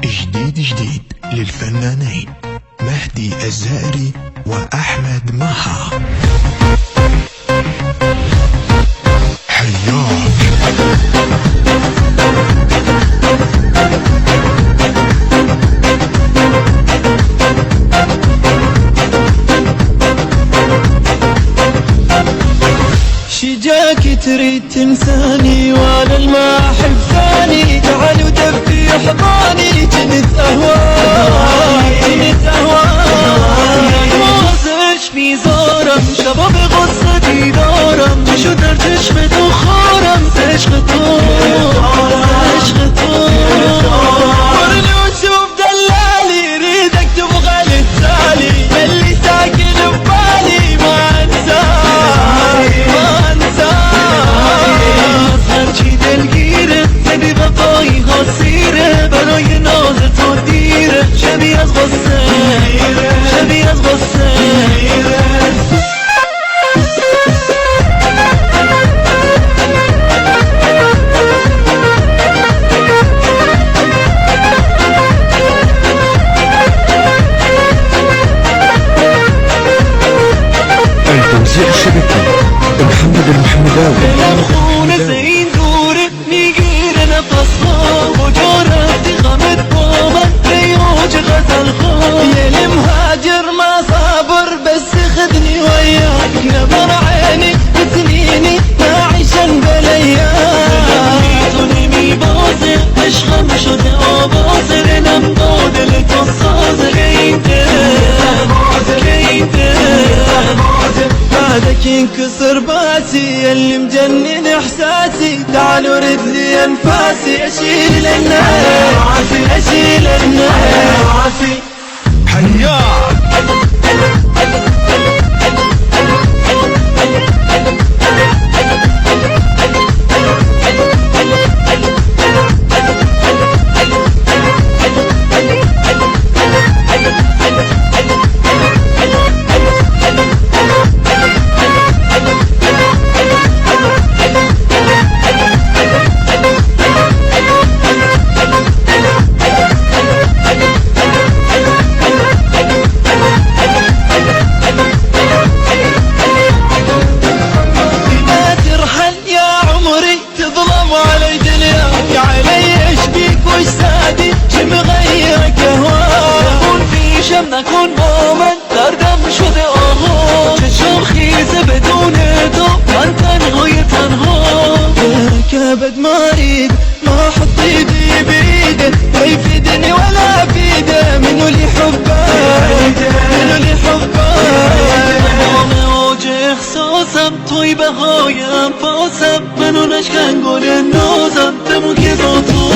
جديد للفنانين مهدي الزائري وأحمد مها. حياك شجاك تريد تنساني وانا الما احب ثاني، تعال ودفي حضاني جنت اهواي موزش في زورم شباب غصتي دورم شو درجش بدخورم تشغطون ورني وشوف دلالي ريدك تبغى للتالي اللي ساكن ببالي ما انساك هرچی دلگیره نبی وفایی خاصیره برای ناز تو دیره شبیه از غصه التوزيع الشبكي محمد المحمداوي. خونه زين دوره میگیره نفسها و جارتی غمت با من ریوج غزل خواه یه مهاجر ما صابر بس خدني وياك نظر عيني بسنيني نعيشن بالايام مي بازر عشقم شده آبازر نمداد لتصاز كينته بعدك ينكسر باسي اللي مجنن احساسي تعال ورد لي انفاسي اشيل الناس حياك نكون مؤمن دردم شده آها چشم خیزه بدون تو من تنهای كبد مريض ما حط ايدي بايده ما يفيدني ولا فيده منو اللي حبه موج احساسم توی بهای انفاسم منو نشکن گل نازم دمو که با تو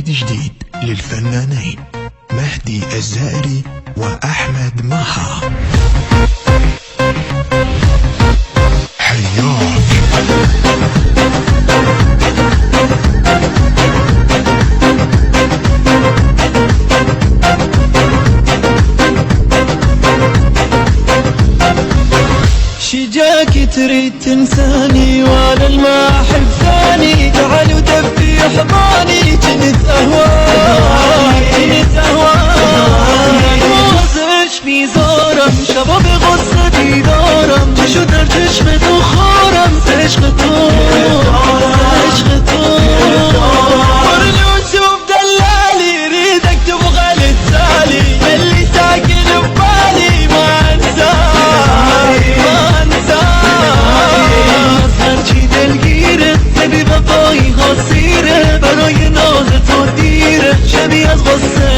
جديد للفنانين مهدي الزائري وأحمد مها. حياك شجاك تريد تنساني وانا الما احب ثاني، تعال ودفي حضاني جنت اهواي موزش في زورم شباب غصتي دورم شو درجش بدخورم تشغطون ورني وشوف دلالي ريدك تبغى للتالي اللي ساكن ببالي ما انساك هرچی دلگیره نبی وفایی خاصیره برای ناز تو دیره شبیه از غصه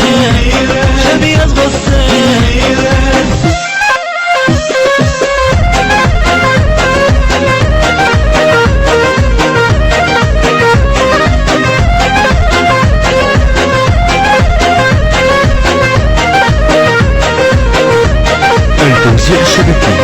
التوزيع الشبكي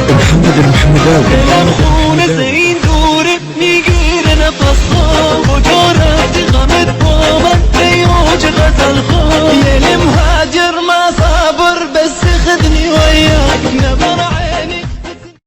محمد المحمداوي. خونه زين دوره میگیره نفسها و جارتی غمت با من ریوج غزل خواه یه مهاجر